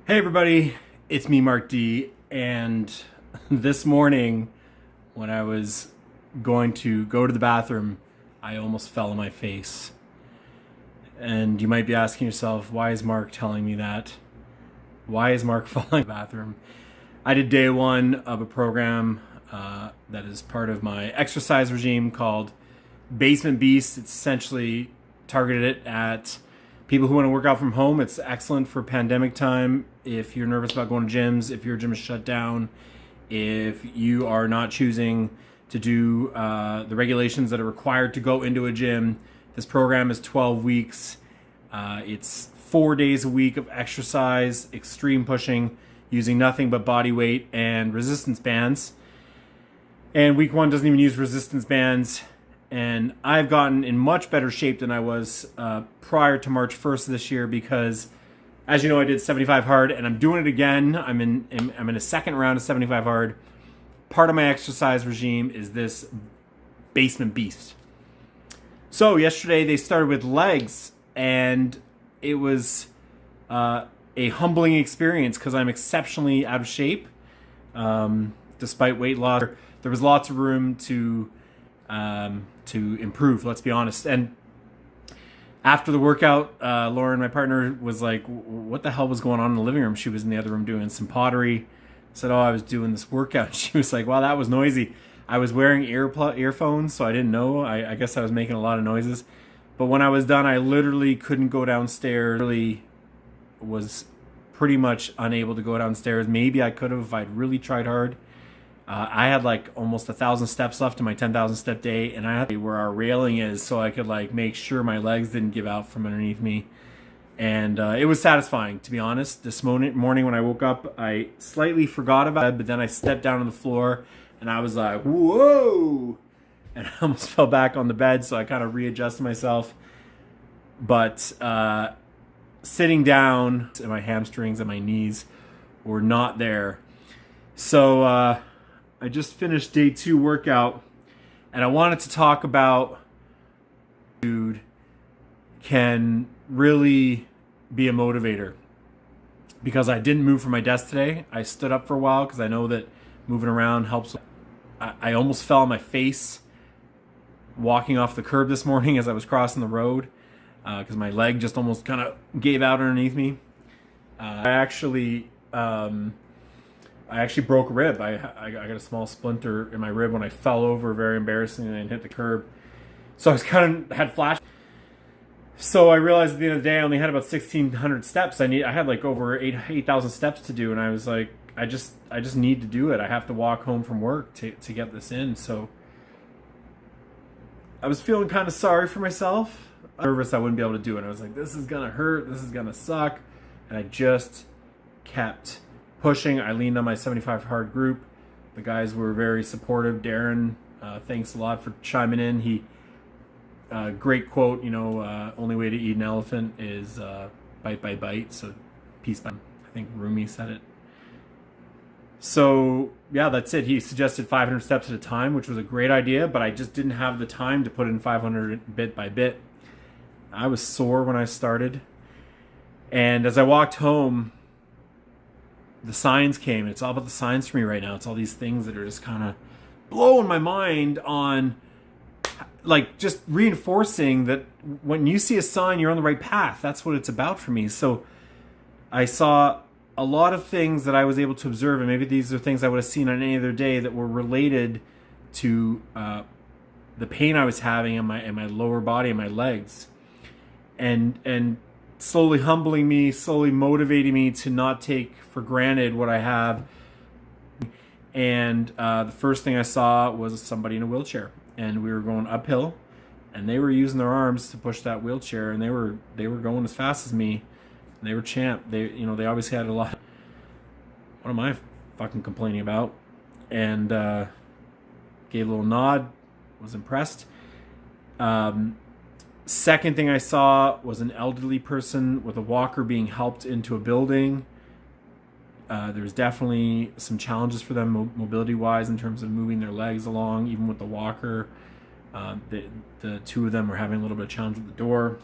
Hey everybody, it's me MarkDee, and this morning when I was going to go to the bathroom, I almost fell on my face. And you might be asking yourself, why is Mark telling me that? Why is Mark falling in the bathroom? I did day one of a program that is part of my exercise regime called Basement Beast. It's essentially targeted at people who want to work out from home. It's excellent for pandemic time. If you're nervous about going to gyms, if your gym is shut down, if you are not choosing to do the regulations that are required to go into a gym, this program is 12 weeks. It's 4 days a week of exercise, extreme pushing, using nothing but body weight and resistance bands. And week one doesn't even use resistance bands. And I've gotten in much better shape than I was prior to March 1st this year because, as you know, I did 75 hard and I'm doing it again. I'm in a second round of 75 hard. Part of my exercise regime is this Basement Beast. So yesterday they started with legs, and it was a humbling experience because I'm exceptionally out of shape despite weight loss. There was lots of room to improve, let's be honest. And after the workout, Lauren, my partner, was like, what the hell was going on in the living room? She was in the other room doing some pottery. I said, I was doing this workout. She was like, wow, that was noisy. I was wearing earphones, so I didn't know. I guess I was making a lot of noises. But when I was done, I literally couldn't go downstairs. Really was pretty much unable to go downstairs. Maybe I could have if I'd really tried hard. I had like almost 1,000 steps left in my 10,000 step day, and I had to where our railing is so I could like make sure my legs didn't give out from underneath me. And it was satisfying, to be honest. This morning when I woke up, I slightly forgot about it, but then I stepped down on the floor and I was like, whoa! And I almost fell back on the bed, so I kind of readjusted myself. But sitting down, and my hamstrings and my knees were not there. So I just finished day 2 workout, and I wanted to talk about food can really be a motivator. Because I didn't move from my desk today. I stood up for a while because I know that moving around helps. I almost fell on my face walking off the curb this morning as I was crossing the road because my leg just almost kind of gave out underneath me. I actually broke a rib. I got a small splinter in my rib when I fell over, very embarrassingly, and hit the curb. So I was had flash. So I realized at the end of the day I only had about 1,600 steps. I had like over 8,000 steps to do, and I was like, I just need to do it. I have to walk home from work to get this in. So I was feeling kind of sorry for myself. Nervous I wouldn't be able to do it. I was like, this is gonna hurt. This is gonna suck. And I just kept pushing. I leaned on my 75 hard group. The guys were very supportive. Darren, thanks a lot for chiming in. He great quote, only way to eat an elephant is bite by bite, so piece by. I think Rumi said it. So yeah, that's it. He suggested 500 steps at a time, which was a great idea, but I just didn't have the time to put in 500 bit by bit. I was sore when I started, and as I walked home, the signs came. It's all about the signs for me right now. It's all these things that are just kind of blowing my mind on, like, just reinforcing that when you see a sign, you're on the right path. That's what it's about for me. So I saw a lot of things that I was able to observe, and maybe these are things I would have seen on any other day that were related to the pain I was having in my lower body and my legs, and slowly humbling me, slowly motivating me to not take for granted what I have. And the first thing I saw was somebody in a wheelchair, and we were going uphill, and they were using their arms to push that wheelchair, and they were going as fast as me, and they were champ. They obviously had a lot. What am I fucking complaining about? And gave a little nod, was impressed. Second thing I saw was an elderly person with a walker being helped into a building. There's definitely some challenges for them mobility-wise in terms of moving their legs along, even with the walker. The two of them were having a little bit of challenge with the door.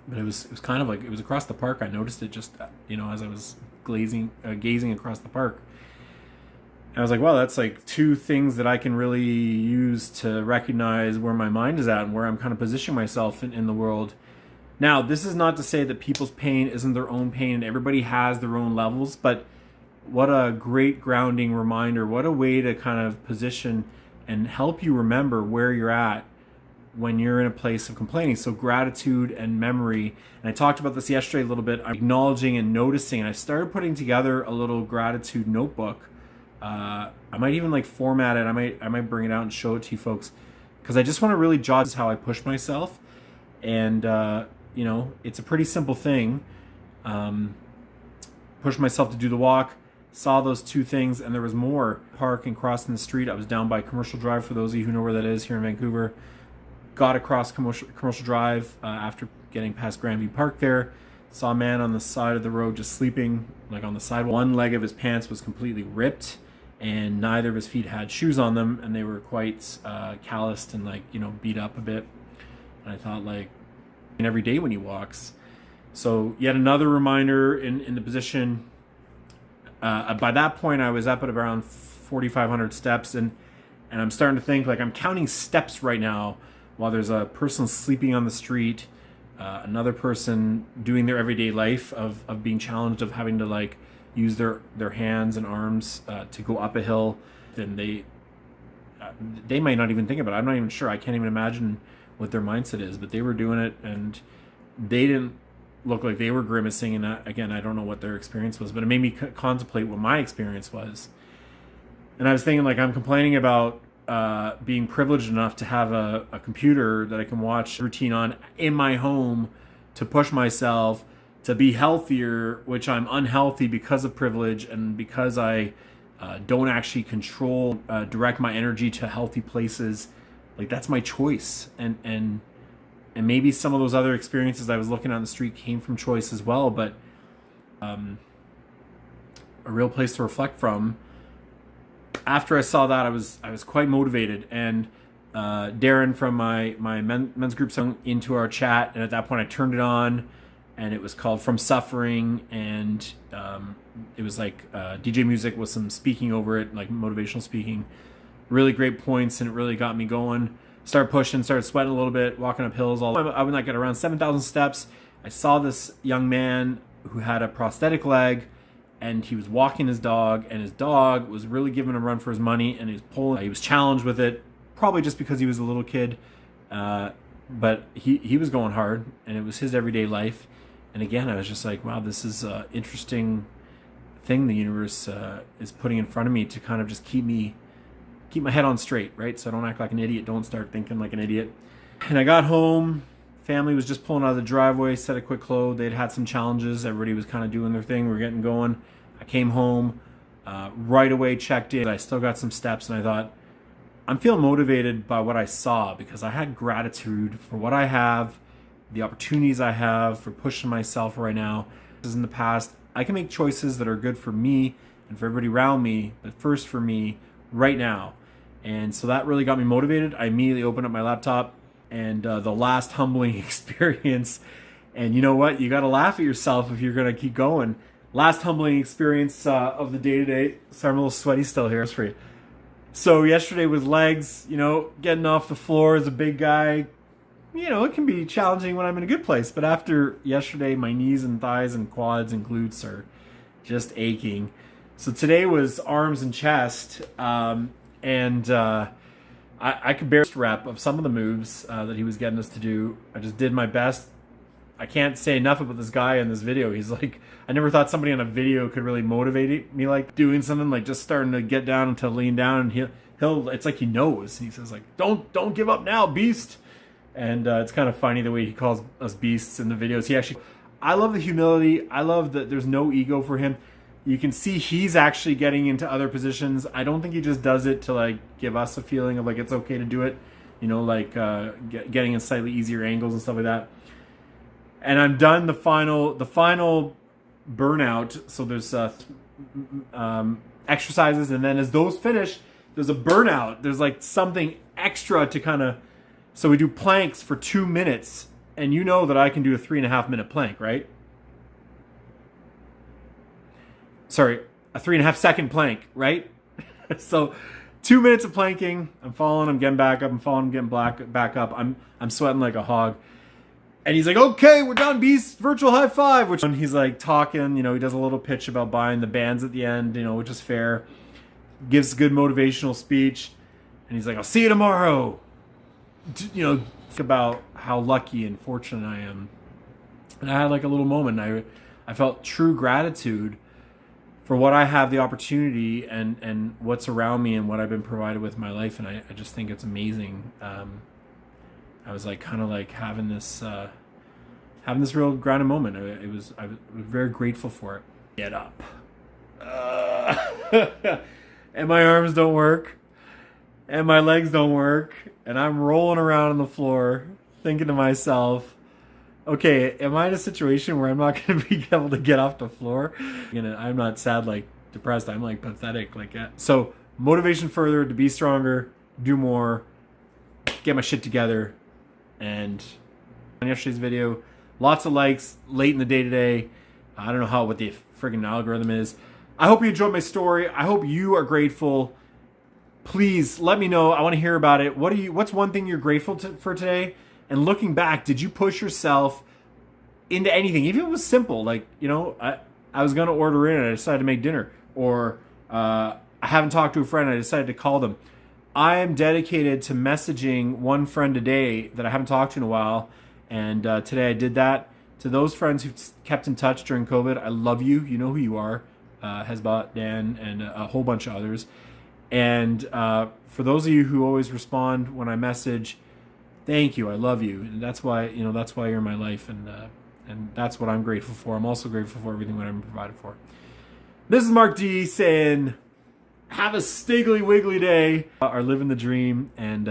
But it was kind of like, it was across the park. I noticed it just, as I was gazing across the park. And I was like, wow, that's like two things that I can really use to recognize where my mind is at and where I'm kind of positioning myself in the world. Now, this is not to say that people's pain isn't their own pain and everybody has their own levels, but what a great grounding reminder. What a way to kind of position and help you remember where you're at when you're in a place of complaining. So gratitude and memory. And I talked about this yesterday a little bit. I'm acknowledging and noticing. And I started putting together a little gratitude notebook. I might even like format it. I might bring it out and show it to you folks, because I just want to really jot how I push myself. And you know, it's a pretty simple thing. Push myself to do the walk. Saw those two things, and there was more. Park and crossing the street. I was down by Commercial Drive, for those of you who know where that is here in Vancouver. Got across Commercial Drive after getting past Grandview Park there. Saw a man on the side of the road just sleeping, like on the sidewalk. One leg of his pants was completely ripped, and neither of his feet had shoes on them, and they were quite calloused and, like, you know, beat up a bit. And I thought, like, every day when he walks. So yet another reminder in the position. By that point, I was up at around 4,500 steps, and I'm starting to think, like, I'm counting steps right now while there's a person sleeping on the street, another person doing their everyday life of being challenged, of having to, like, use their hands and arms to go up a hill. Then they might not even think about it. I'm not even sure. I can't even imagine what their mindset is, but they were doing it, and they didn't look like they were grimacing. And again, I don't know what their experience was, but it made me contemplate what my experience was. And I was thinking, like, I'm complaining about being privileged enough to have a computer that I can watch routine on in my home to push myself to be healthier, which I'm unhealthy because of privilege and because I don't actually direct my energy to healthy places. Like, that's my choice. And maybe some of those other experiences I was looking on the street came from choice as well, but a real place to reflect from. After I saw that, I was quite motivated, and Darren from my men's group sung into our chat, and at that point I turned it on, and it was called From Suffering, and it was like DJ music with some speaking over it, like motivational speaking. Really great points, and it really got me going. Started pushing, started sweating a little bit, walking up hills. I would like get around 7,000 steps. I saw this young man who had a prosthetic leg, and he was walking his dog, and his dog was really giving him a run for his money, and he was challenged with it, probably just because he was a little kid, but he was going hard, and it was his everyday life. And again, I was just like, wow, this is an interesting thing the universe is putting in front of me to kind of just keep my head on straight, right? So I don't act like an idiot, don't start thinking like an idiot. And I got home. Family was just pulling out of the driveway, said a quick hello. They'd had some challenges. Everybody was kind of doing their thing. We were getting going. I came home, right away checked in. I still got some steps, and I thought, I'm feeling motivated by what I saw, because I had gratitude for what I have, the opportunities I have for pushing myself right now. As in the past, I can make choices that are good for me and for everybody around me, but first for me right now. And so that really got me motivated. I immediately opened up my laptop, and the last humbling experience, and you know what, you got to laugh at yourself if you're going to keep going. Last humbling experience of the day-to-day. Sorry, I'm a little sweaty still here. It's free. So yesterday was legs, you know, getting off the floor as a big guy. You know, it can be challenging when I'm in a good place, but after yesterday, my knees and thighs and quads and glutes are just aching. So today was arms and chest, and I could barely rep of some of the moves that he was getting us to do. I just did my best. I can't say enough about this guy in this video. He's like, I never thought somebody on a video could really motivate me, like doing something, like just starting to get down to lean down, and he'll it's like he knows. He says, like, don't give up now, beast. And it's kind of funny the way he calls us beasts in the videos. I love the humility. I love that there's no ego for him. You can see he's actually getting into other positions. I don't think he just does it to, like, give us a feeling of, like, it's okay to do it. You know, like getting in slightly easier angles and stuff like that. And I'm done the final burnout. So there's exercises, and then as those finish, there's a burnout. There's like something extra to kind of. So we do planks for 2 minutes, and you know that I can do a 3.5 minute plank, right? sorry, a 3.5-second plank, right? So 2 minutes of planking, I'm falling, I'm getting back up, I'm falling, I'm getting back up. I'm sweating like a hog. And he's like, okay, we're done, Beast, virtual high five. Which he's like talking, you know, he does a little pitch about buying the bands at the end, you know, which is fair. Gives a good motivational speech. And he's like, I'll see you tomorrow. You know, think about how lucky and fortunate I am. And I had like a little moment. I felt true gratitude for what I have, the opportunity, and what's around me and what I've been provided with in my life. And I just think it's amazing. I was like kind of like having this real grounded moment. I was very grateful for it. Get up. And my arms don't work. And my legs don't work. And I'm rolling around on the floor thinking to myself, okay, am I in a situation where I'm not going to be able to get off the floor? I'm not sad, like depressed. I'm like pathetic, like that. So motivation further to be stronger, do more, get my shit together. And on yesterday's video, lots of likes late in the day today. I don't know what the friggin' algorithm is. I hope you enjoyed my story. I hope you are grateful. Please let me know. I want to hear about it. What's one thing you're grateful for today? And looking back, did you push yourself into anything? Even if it was simple, like, you know, I was going to order in and I decided to make dinner. Or I haven't talked to a friend and I decided to call them. I am dedicated to messaging one friend a day that I haven't talked to in a while. And today I did that. To those friends who kept in touch during COVID, I love you. You know who you are. Hezbot, Dan, and a whole bunch of others. And for those of you who always respond when I message, thank you. I love you. And that's why you're in my life. And that's what I'm grateful for. I'm also grateful for everything that I've been provided for. This is MarkDee saying, have a stiggly wiggly day, or living the dream, and